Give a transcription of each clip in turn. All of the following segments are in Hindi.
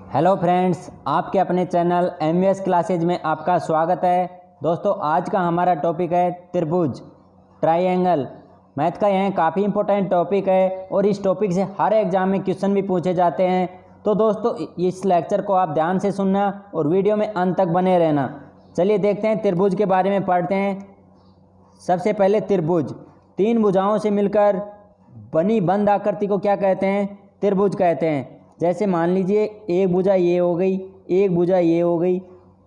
हेलो फ्रेंड्स, आपके अपने चैनल एमवीएस क्लासेज में आपका स्वागत है। दोस्तों, आज का हमारा टॉपिक है त्रिभुज, ट्रायंगल। मैथ का यह काफ़ी इंपॉर्टेंट टॉपिक है और इस टॉपिक से हर एग्जाम में क्वेश्चन भी पूछे जाते हैं। तो दोस्तों, इस लेक्चर को आप ध्यान से सुनना और वीडियो में अंत तक बने रहना। चलिए देखते हैं, त्रिभुज के बारे में पढ़ते हैं। सबसे पहले त्रिभुज, तीन भुजाओं से मिलकर बनी बंद आकृति को क्या कहते हैं? त्रिभुज कहते हैं। जैसे मान लीजिए एक भुजा ये हो गई, एक भुजा ये हो गई,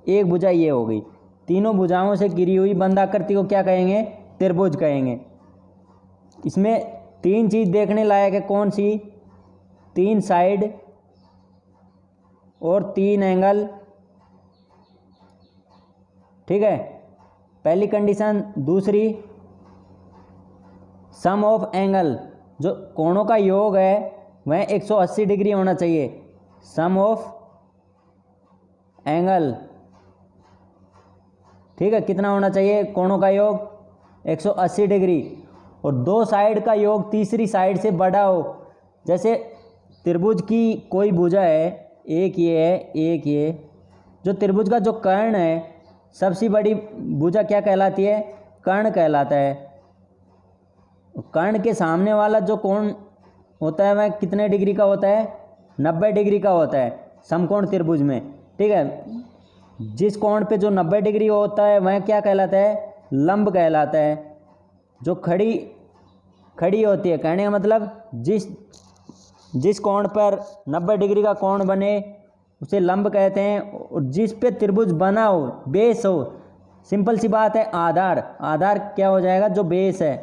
एक भुजा ये हो गई। तीनों भुजाओं से घिरी हुई बंद आकृति को क्या कहेंगे? त्रिभुज कहेंगे। इसमें तीन चीज़ देखने लायक है। कौन सी? तीन साइड और तीन एंगल। ठीक है, पहली कंडीशन। दूसरी, सम ऑफ एंगल, जो कोणों का योग है वह 180 डिग्री होना चाहिए। सम ऑफ एंगल, ठीक है, कितना होना चाहिए? कोणों का योग 180 डिग्री। और दो साइड का योग तीसरी साइड से बड़ा हो। जैसे त्रिभुज की कोई भुजा है, एक ये है, एक ये। जो त्रिभुज का जो कर्ण है, सबसे बड़ी भुजा क्या कहलाती है? कर्ण कहलाता है। कर्ण के सामने वाला जो कोण होता है वह कितने डिग्री का होता है? 90 डिग्री का होता है समकोण त्रिभुज में। ठीक है, जिस कोण पे जो 90 डिग्री होता है वह क्या कहलाता है? लंब कहलाता है। जो खड़ी होती है, कहने का मतलब जिस कोण पर 90 डिग्री का कोण बने उसे लंब कहते हैं। और जिस पे त्रिभुज बना हो, बेस हो, सिंपल सी बात है, आधार क्या हो जाएगा? जो बेस है।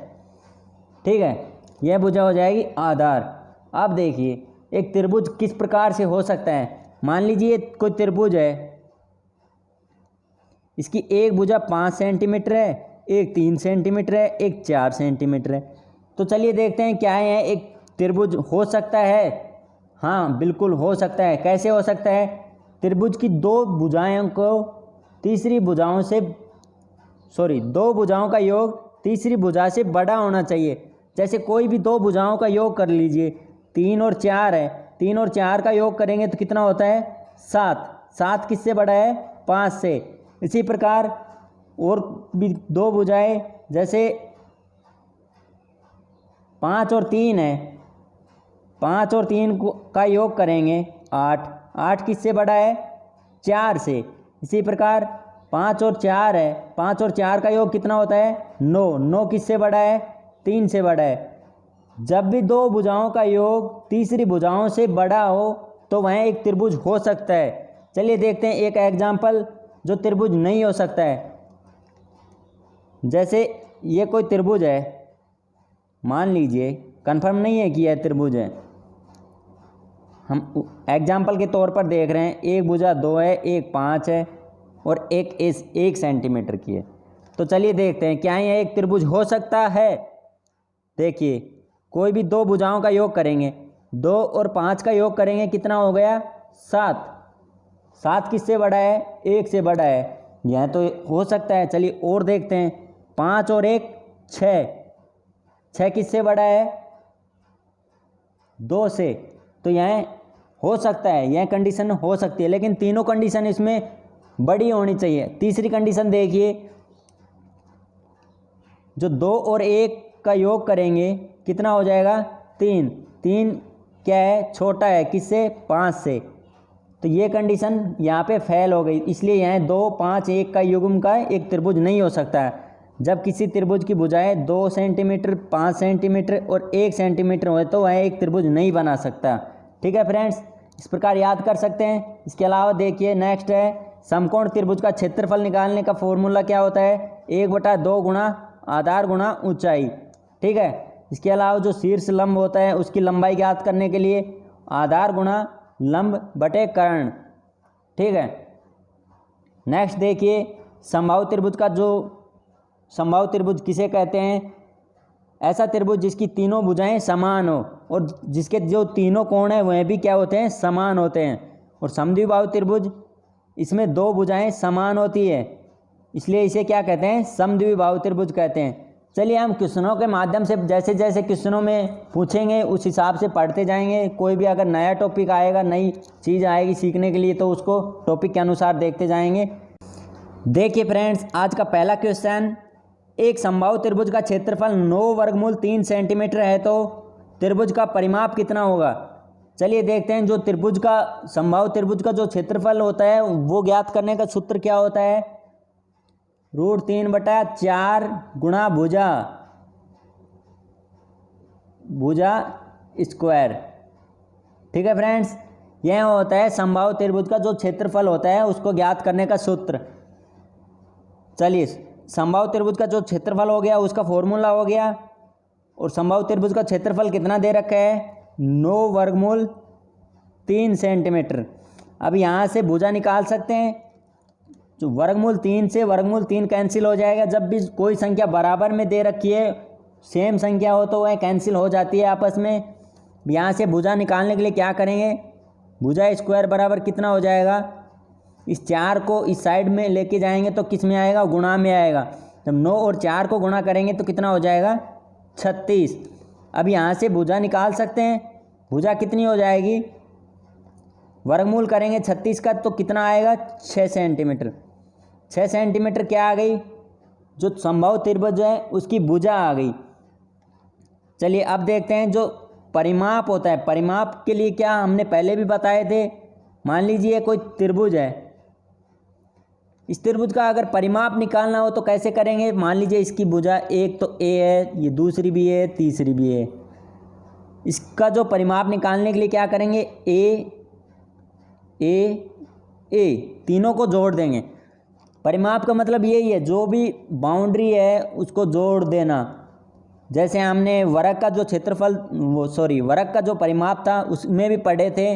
ठीक है, यह भुजा हो जाएगी आधार। अब देखिए, एक त्रिभुज किस प्रकार से हो सकता है। मान लीजिए कोई त्रिभुज है, इसकी एक भुजा 5 सेंटीमीटर है, एक 3 सेंटीमीटर है, एक 4 सेंटीमीटर है। तो चलिए देखते हैं क्या है, एक त्रिभुज हो सकता है? हाँ, बिल्कुल हो सकता है। कैसे हो सकता है? त्रिभुज की दो भुजाओं का योग तीसरी भुजा से बड़ा होना चाहिए। जैसे कोई भी दो भुजाओं का योग कर लीजिए, 3 और 4 है। 3 और 4 का योग करेंगे तो कितना होता है? 7। 7 किससे बड़ा है? 5 से। इसी प्रकार और भी दो भुजाएं, जैसे 5 और 3 है। 5 और 3 का योग करेंगे 8। 8 किससे बड़ा है? 4 से। इसी प्रकार 5 और 4 है। 5 और 4 का योग कितना होता है? 9। 9 किससे बड़ा है? 3 से बड़ा है। जब भी दो भुजाओं का योग तीसरी भुजाओं से बड़ा हो तो वह एक त्रिभुज हो सकता है। चलिए देखते हैं एक एग्जाम्पल जो त्रिभुज नहीं हो सकता है। जैसे ये कोई त्रिभुज है, मान लीजिए, कंफर्म नहीं है कि यह त्रिभुज है, हम एग्जाम्पल के तौर पर देख रहे हैं। एक भुजा 2 है, एक 5 है और एक 1 सेंटीमीटर की है। तो चलिए देखते हैं क्या यह एक त्रिभुज हो सकता है। देखिए, कोई भी दो भुजाओं का योग करेंगे, 2 और 5 का योग करेंगे, कितना हो गया? 7। 7 किससे बड़ा है? 1 से बड़ा है। यह तो हो सकता है। चलिए और देखते हैं। 5 और 1 6। 6 किससे बड़ा है? 2 से। तो यह हो सकता है, यह कंडीशन हो सकती है, लेकिन तीनों कंडीशन इसमें बड़ी होनी चाहिए। तीसरी कंडीशन देखिए, जो 2 और 1 का योग करेंगे कितना हो जाएगा? 3। 3 क्या है? छोटा है। किससे? 5 से। तो ये कंडीशन यहाँ पे फेल हो गई। इसलिए यहाँ 2, 5, 1 का युग्म का एक त्रिभुज नहीं हो सकता है। जब किसी त्रिभुज की भुजाएं 2 सेंटीमीटर, 5 सेंटीमीटर और 1 सेंटीमीटर हो तो वह एक त्रिभुज नहीं बना सकता। ठीक है फ्रेंड्स, इस प्रकार याद कर सकते हैं। इसके अलावा देखिए, नेक्स्ट है समकोण त्रिभुज का क्षेत्रफल निकालने का फॉर्मूला क्या होता है? 1/2 गुणा आधार गुणा ऊंचाई। ठीक है, इसके अलावा जो शीर्ष लंब होता है उसकी लंबाई ज्ञात करने के लिए आधार गुणा लंब बटे कर्ण। ठीक है, नेक्स्ट देखिए, समबाहु त्रिभुज किसे कहते हैं? ऐसा त्रिभुज जिसकी तीनों भुजाएं समान हो और जिसके जो तीनों कोण हैं वह भी क्या होते हैं? समान होते हैं। और समद्विबाहु त्रिभुज, इसमें दो भुजाएं समान होती है, इसलिए इसे क्या कहते हैं? समद्विबाहु त्रिभुज कहते हैं। चलिए हम क्वेश्चनों के माध्यम से जैसे जैसे क्वेश्चनों में पूछेंगे उस हिसाब से पढ़ते जाएंगे। कोई भी अगर नया टॉपिक आएगा, नई चीज़ आएगी सीखने के लिए, तो उसको टॉपिक के अनुसार देखते जाएंगे। देखिए फ्रेंड्स, आज का पहला क्वेश्चन, एक समबाहु त्रिभुज का क्षेत्रफल 9 वर्गमूल 3 सेंटीमीटर है तो त्रिभुज का परिमाप कितना होगा। चलिए देखते हैं। जो त्रिभुज का समबाहु त्रिभुज का जो क्षेत्रफल होता है वो ज्ञात करने का सूत्र क्या होता है, √3/4 गुणा भुजा स्क्वायर। ठीक है फ्रेंड्स, यह होता है समबाहु त्रिभुज का जो क्षेत्रफल होता है उसको ज्ञात करने का सूत्र। चलिए, समबाहु त्रिभुज का जो क्षेत्रफल हो गया उसका फॉर्मूला हो गया, और समबाहु त्रिभुज का क्षेत्रफल कितना दे रखा है, 9 वर्गमूल 3 सेंटीमीटर। अब यहाँ से भुजा निकाल सकते हैं। जो वर्गमूल 3 से वर्गमूल 3 कैंसिल हो जाएगा। जब भी कोई संख्या बराबर में दे रखी है, सेम संख्या हो, तो वह कैंसिल हो जाती है आपस में। यहाँ से भुजा निकालने के लिए क्या करेंगे, भुजा स्क्वायर बराबर कितना हो जाएगा, इस 4 को इस साइड में लेके जाएंगे तो किस में आएगा, गुणा में आएगा। जब 9 और 4 को गुणा करेंगे तो कितना हो जाएगा, 36। अब यहाँ से भुजा निकाल सकते हैं। भुजा कितनी हो जाएगी, वर्गमूल करेंगे 36 का तो कितना आएगा, 6 सेंटीमीटर। 6 सेंटीमीटर क्या आ गई, जो समबाहु त्रिभुज है उसकी भुजा आ गई। चलिए अब देखते हैं जो परिमाप होता है। परिमाप के लिए क्या हमने पहले भी बताए थे। मान लीजिए कोई त्रिभुज है, इस त्रिभुज का अगर परिमाप निकालना हो तो कैसे करेंगे। मान लीजिए इसकी भुजा एक तो ए है, ये दूसरी भी है, तीसरी भी है। इसका जो परिमाप निकालने के लिए क्या करेंगे, ए तीनों को जोड़ देंगे। परिमाप का मतलब यही है, जो भी बाउंड्री है उसको जोड़ देना। जैसे हमने वर्ग का जो क्षेत्रफल वर्ग का जो परिमाप था उसमें भी पढ़े थे।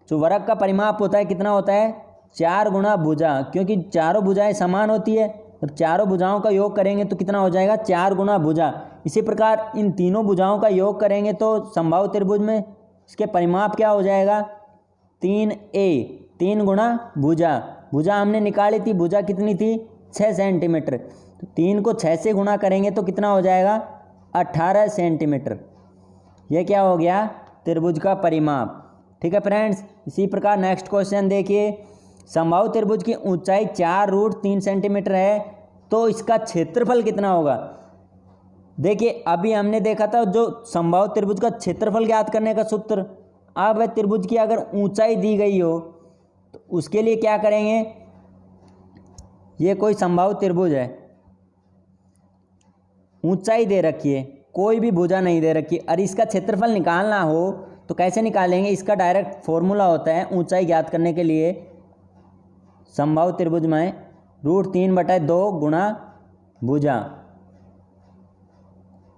जो वर्ग का परिमाप होता है कितना होता है, 4 गुणा भुजा, क्योंकि चारों भुजाएं समान होती है और चारों भुजाओं का योग करेंगे तो कितना हो जाएगा, 4 गुणा भुजा। इसी प्रकार इन तीनों भुजाओं का योग करेंगे तो समबाहु त्रिभुज में इसके परिमाप क्या हो जाएगा, 3a, 3 गुणा भुजा। भुजा हमने निकाली थी, भुजा कितनी थी, 6 सेंटीमीटर। तो 3 को 6 से गुणा करेंगे तो कितना हो जाएगा, 18 सेंटीमीटर। यह क्या हो गया, त्रिभुज का परिमाप। ठीक है फ्रेंड्स, इसी प्रकार नेक्स्ट क्वेश्चन देखिए। समबाहु त्रिभुज की ऊंचाई 4√3 सेंटीमीटर है तो इसका क्षेत्रफल कितना होगा। देखिए अभी हमने देखा था जो समबाहु त्रिभुज का क्षेत्रफल ज्ञात करने का सूत्र। अब त्रिभुज की अगर ऊंचाई दी गई हो तो उसके लिए क्या करेंगे, ये कोई समबाहु त्रिभुज है, ऊंचाई दे रखी है, कोई भी भुजा नहीं दे रखी, और इसका क्षेत्रफल निकालना हो तो कैसे निकालेंगे। इसका डायरेक्ट फॉर्मूला होता है ऊंचाई ज्ञात करने के लिए समबाहु त्रिभुज में, √3/2 गुणा भुजा।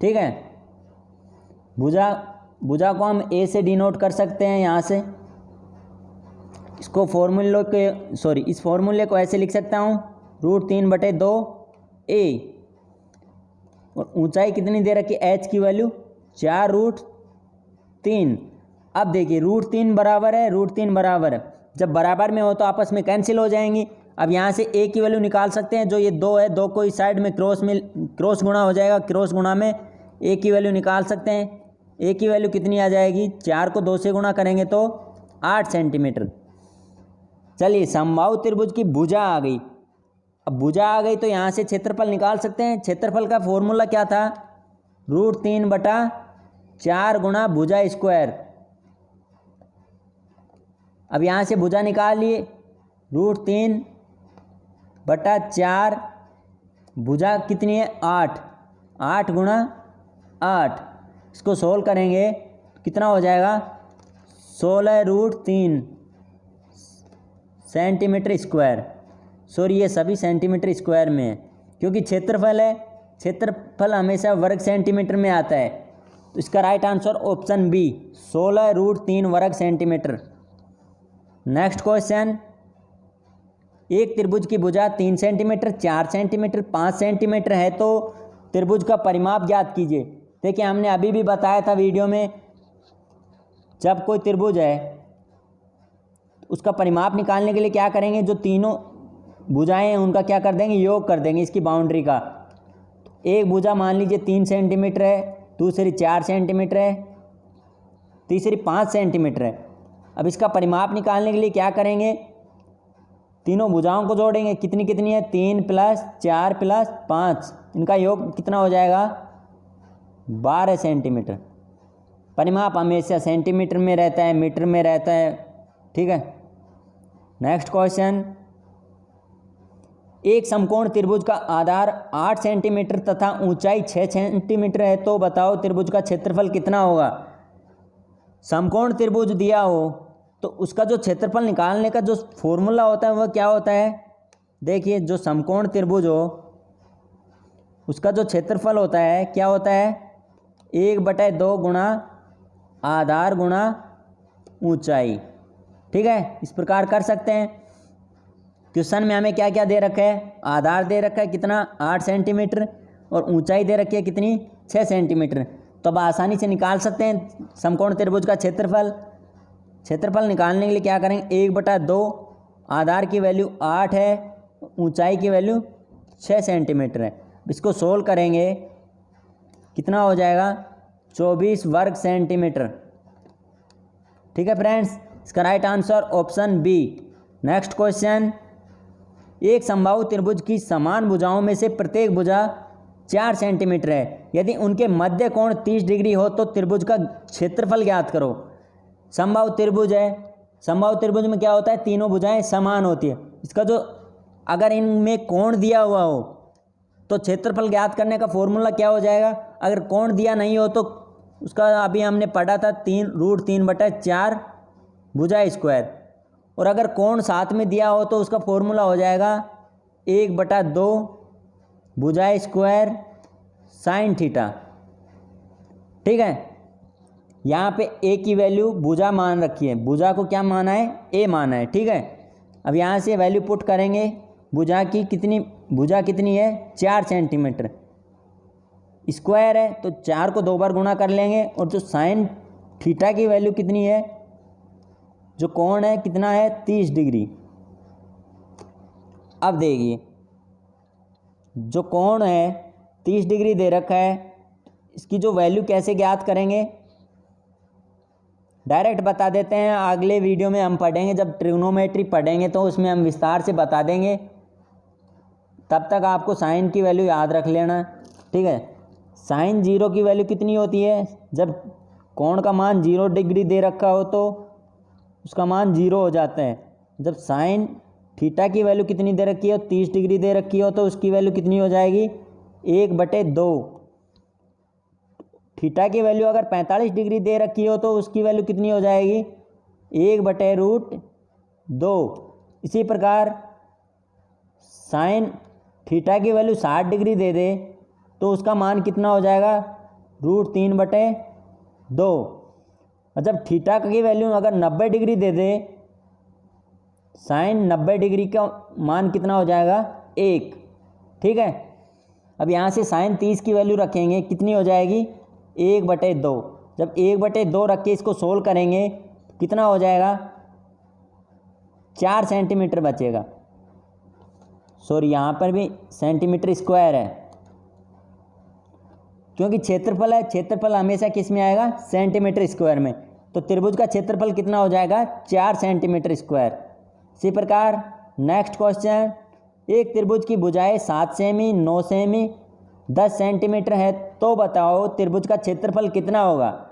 ठीक है, भुजा को हम ए से डिनोट कर सकते हैं। यहाँ से इसको इस फॉर्मूले को ऐसे लिख सकता हूँ, √3/2a, और ऊंचाई कितनी दे रखी, h की वैल्यू 4√3। अब देखिए √3 बराबर है, √3 बराबर है, जब बराबर में हो तो आपस में कैंसिल हो जाएंगी। अब यहाँ से a की वैल्यू निकाल सकते हैं, जो ये 2 है, 2 को इस साइड में क्रॉस गुणा हो जाएगा, क्रॉस गुणा में a की वैल्यू निकाल सकते हैं। a की वैल्यू कितनी आ जाएगी, 4 को 2 से गुणा करेंगे तो 8 सेंटीमीटर। चलिए समबाहु त्रिभुज की भुजा आ गई। अब भुजा आ गई तो यहाँ से क्षेत्रफल निकाल सकते हैं। क्षेत्रफल का फॉर्मूला क्या था, √3/4 गुणा भुजा स्क्वायर। अब यहाँ से भुजा निकाल लिए, √3/4, भुजा कितनी है, 8 गुणा 8। इसको सोल्व करेंगे कितना हो जाएगा, 16√3 सेंटीमीटर स्क्वायर। ये सभी सेंटीमीटर स्क्वायर में है, क्योंकि क्षेत्रफल है, क्षेत्रफल हमेशा वर्ग सेंटीमीटर में आता है। तो इसका राइट आंसर ऑप्शन बी, 16√3 वर्ग सेंटीमीटर। नेक्स्ट क्वेश्चन, एक त्रिभुज की भुजा 3 सेंटीमीटर, 4 सेंटीमीटर, 5 सेंटीमीटर है तो त्रिभुज का परिमाप ज्ञात कीजिए। देखिए हमने अभी भी बताया था वीडियो में, जब कोई त्रिभुज है उसका परिमाप निकालने के लिए क्या करेंगे, जो तीनों भुजाएं हैं उनका क्या कर देंगे, योग कर देंगे इसकी बाउंड्री का। एक भुजा मान लीजिए 3 सेंटीमीटर है, दूसरी 4 सेंटीमीटर है, तीसरी 5 सेंटीमीटर है। अब इसका परिमाप निकालने के लिए क्या करेंगे, तीनों भुजाओं को जोड़ेंगे। कितनी कितनी है, 3 + 4 + 5, इनका योग कितना हो जाएगा, 12 सेंटीमीटर। परिमाप हमेशा सेंटीमीटर में रहता है, मीटर में रहता है, ठीक है। नेक्स्ट क्वेश्चन, एक समकोण त्रिभुज का आधार 8 सेंटीमीटर तथा ऊंचाई 6 सेंटीमीटर है, तो बताओ त्रिभुज का क्षेत्रफल कितना होगा। समकोण त्रिभुज दिया हो तो उसका जो क्षेत्रफल निकालने का जो फॉर्मूला होता है वह क्या होता है। देखिए, जो समकोण त्रिभुज हो उसका जो क्षेत्रफल होता है क्या होता है, 1/2 गुणा आधार गुणा ऊंचाई, ठीक है। इस प्रकार कर सकते हैं। क्वेश्चन में हमें क्या क्या दे रखा है, आधार दे रखा है कितना, 8 सेंटीमीटर, और ऊंचाई दे रखी है कितनी, 6 सेंटीमीटर। तो अब आसानी से निकाल सकते हैं समकोण त्रिभुज का क्षेत्रफल। क्षेत्रफल निकालने के लिए क्या करेंगे, 1/2, आधार की वैल्यू 8 है, ऊंचाई की वैल्यू 6 सेंटीमीटर है। इसको सोल्व करेंगे, कितना हो जाएगा, 24 वर्ग सेंटीमीटर, ठीक है फ्रेंड्स। इसका right answer option B. Next question, एक समबाहु त्रिभुज की समान भुजाओं में से प्रत्येक भुजा 4 सेंटीमीटर है, यदि उनके मध्य कोण 30 डिग्री हो तो त्रिभुज का क्षेत्रफल ज्ञात करो। समबाहु त्रिभुज है, समबाहु त्रिभुज में क्या होता है, तीनों भुजाएं समान होती है। इसका जो अगर इनमें कोण दिया हुआ हो तो क्षेत्रफल ज्ञात करने का फॉर्मूला क्या हो जाएगा। अगर कोण दिया नहीं हो तो उसका अभी हमने पढ़ा था √3/4 भुजा स्क्वायर, और अगर कोण साथ में दिया हो तो उसका फॉर्मूला हो जाएगा 1/2 भुजा स्क्वायर साइन थीटा, ठीक है। यहाँ पे ए की वैल्यू भुजा मान रखी है, भुजा को क्या माना है, ए माना है, ठीक है। अब यहाँ से वैल्यू पुट करेंगे, भुजा कितनी है, 4 सेंटीमीटर, स्क्वायर है तो 4 को 2 बार गुणा कर लेंगे, और जो साइन थीटा की वैल्यू कितनी है, जो कोण है कितना है, 30 डिग्री। अब देखिए, जो कोण है 30 डिग्री दे रखा है, इसकी जो वैल्यू कैसे ज्ञात करेंगे, डायरेक्ट बता देते हैं। अगले वीडियो में हम पढ़ेंगे, जब ट्रिग्नोमेट्री पढ़ेंगे तो उसमें हम विस्तार से बता देंगे। तब तक आपको साइन की वैल्यू याद रख लेना, ठीक है। साइन 0 की वैल्यू कितनी होती है, जब कोण का मान 0 डिग्री दे रखा हो तो उसका मान 0 हो जाता है। जब साइन थीटा की वैल्यू कितनी दे रखी हो, 30 डिग्री दे रखी हो, तो उसकी वैल्यू कितनी हो जाएगी, 1/2। थीटा की वैल्यू अगर 45 डिग्री दे रखी हो तो उसकी वैल्यू कितनी हो जाएगी, 1/√2। इसी प्रकार साइन थीटा की वैल्यू 60 डिग्री दे दे तो उसका मान कितना हो जाएगा, √3/2। और जब थीटा की वैल्यू अगर 90 डिग्री दे दे, साइन 90 डिग्री का मान कितना हो जाएगा, 1, ठीक है। अब यहाँ से साइन 30 की वैल्यू रखेंगे, कितनी हो जाएगी, 1/2। जब 1/2 रख के इसको सोल्व करेंगे कितना हो जाएगा, 4 सेंटीमीटर बचेगा। सॉरी, यहाँ पर भी सेंटीमीटर स्क्वायर है, क्योंकि क्षेत्रफल है, क्षेत्रफल हमेशा किस में आएगा, सेंटीमीटर स्क्वायर में। तो त्रिभुज का क्षेत्रफल कितना हो जाएगा, 4 सेंटीमीटर स्क्वायर। इसी प्रकार नेक्स्ट क्वेश्चन, एक त्रिभुज की भुजाएं 7 सेमी, 9 सेमी, 10 सेंटीमीटर है, तो बताओ त्रिभुज का क्षेत्रफल कितना होगा।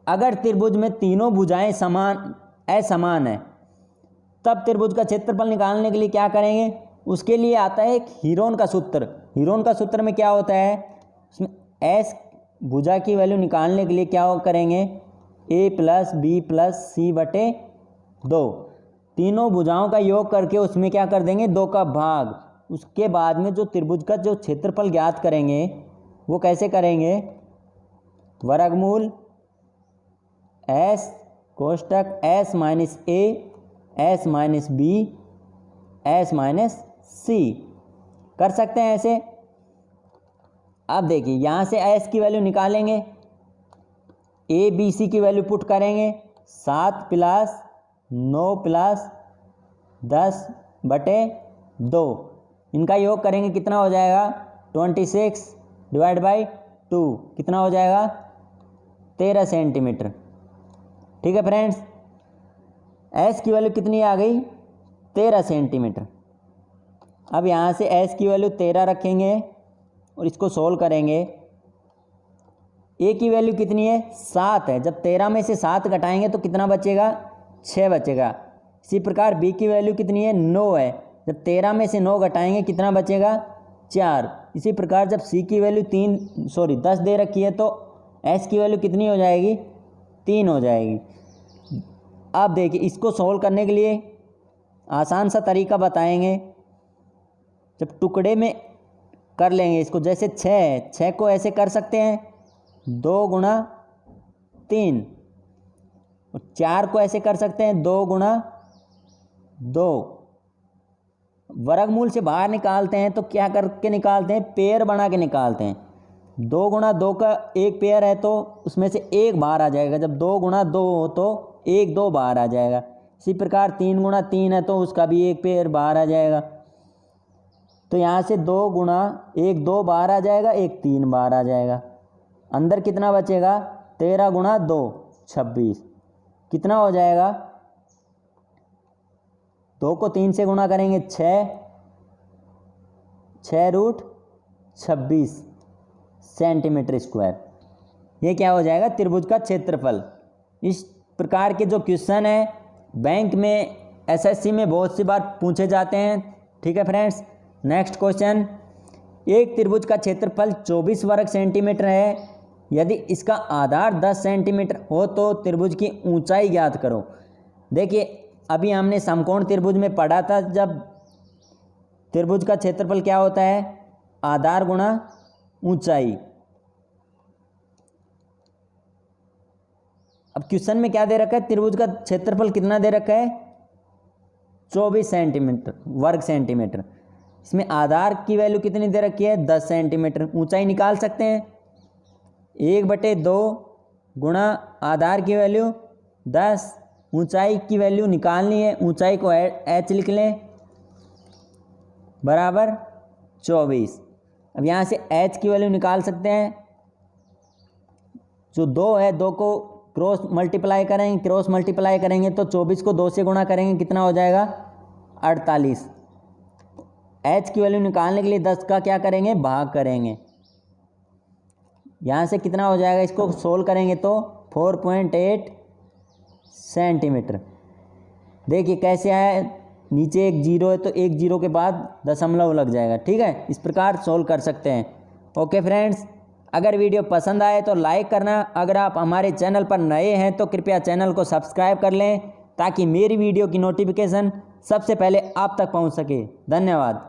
अगर त्रिभुज में तीनों भुजाएं असमान है तब त्रिभुज का क्षेत्रफल निकालने के लिए क्या करेंगे, उसके लिए आता है एक हीरोन का सूत्र। हीरोन का सूत्र में क्या होता है, उसमें एस भुजा की वैल्यू निकालने के लिए क्या करेंगे, a + b + c/2, तीनों भुजाओं का योग करके उसमें क्या कर देंगे, 2 का भाग। उसके बाद में जो त्रिभुज का जो क्षेत्रफल ज्ञात करेंगे वो कैसे करेंगे, वर्गमूल s कोष्टक s - a s - b s - c कर सकते हैं ऐसे। अब देखिए, यहाँ से s की वैल्यू निकालेंगे, a b c की वैल्यू पुट करेंगे, 7 + 9 + 10/2, इनका योग करेंगे कितना हो जाएगा, 26 डिवाइड बाई 2 कितना हो जाएगा 13 सेंटीमीटर। ठीक है फ्रेंड्स, एस की वैल्यू कितनी आ गई 13 सेंटीमीटर। अब यहाँ से एस की वैल्यू 13 रखेंगे और इसको सोल्व करेंगे। ए की वैल्यू कितनी है 7 है, जब 13 में से 7 घटाएंगे तो कितना बचेगा 6 बचेगा। इसी प्रकार बी की वैल्यू कितनी है 9 है, जब 13 में से 9 घटाएंगे कितना बचेगा 4। इसी प्रकार जब सी की वैल्यू 10 दे रखी है तो एस की वैल्यू कितनी हो जाएगी 3 हो जाएगी। अब देखिए इसको सोल्व करने के लिए आसान सा तरीका बताएंगे। जब टुकड़े में कर लेंगे इसको, जैसे 6 को ऐसे कर सकते हैं 2 गुणा 3, और 4 को ऐसे कर सकते हैं 2 गुणा 2। वर्गमूल से बाहर निकालते हैं तो क्या करके निकालते हैं, पेयर बना के निकालते हैं। 2 गुणा 2 का एक पेयर है तो उसमें से एक बाहर आ जाएगा, जब 2 गुणा 2 हो तो 1 2 बाहर आ जाएगा। इसी प्रकार 3 गुणा 3 है तो उसका भी एक पेयर बाहर आ जाएगा। तो यहाँ से 2 गुणा 1 2 बाहर आ जाएगा, 1 3 बाहर आ जाएगा। अंदर कितना बचेगा 13 गुणा 2 26 कितना हो जाएगा, 2 को 3 से गुणा करेंगे 6 रूट 26 सेंटीमीटर स्क्वायर। ये क्या हो जाएगा त्रिभुज का क्षेत्रफल। इस प्रकार के जो क्वेश्चन है बैंक में एसएससी में बहुत सी बार पूछे जाते हैं। ठीक है फ्रेंड्स, नेक्स्ट क्वेश्चन, एक त्रिभुज का क्षेत्रफल 24 वर्ग सेंटीमीटर है, यदि इसका आधार 10 सेंटीमीटर हो तो त्रिभुज की ऊंचाई ज्ञात करो। देखिए अभी हमने समकोण त्रिभुज में पढ़ा था, जब त्रिभुज का क्षेत्रफल क्या होता है आधार गुणा ऊंचाई। अब क्वेश्चन में क्या दे रखा है, त्रिभुज का क्षेत्रफल कितना दे रखा है 24 सेंटीमीटर वर्ग सेंटीमीटर। इसमें आधार की वैल्यू कितनी दे रखी है 10 सेंटीमीटर। ऊंचाई निकाल सकते हैं 1/2 गुणा आधार की वैल्यू 10, ऊंचाई की वैल्यू निकालनी है, ऊंचाई को h लिख लें बराबर 24। अब यहाँ से h की वैल्यू निकाल सकते हैं, जो 2 है 2 को क्रॉस मल्टीप्लाई करेंगे तो 24 को 2 से गुणा करेंगे कितना हो जाएगा 48। h की वैल्यू निकालने के लिए 10 का क्या करेंगे भाग करेंगे, यहाँ से कितना हो जाएगा, इसको सोल्व करेंगे तो 4.8 सेंटीमीटर। देखिए कैसे आया, नीचे एक जीरो है तो एक जीरो के बाद दशमलव लग जाएगा। ठीक है, इस प्रकार सोल्व कर सकते हैं। ओके फ्रेंड्स, अगर वीडियो पसंद आए तो लाइक करना, अगर आप हमारे चैनल पर नए हैं तो कृपया चैनल को सब्सक्राइब कर लें ताकि मेरी वीडियो की नोटिफिकेशन सबसे पहले आप तक पहुंच सके। धन्यवाद।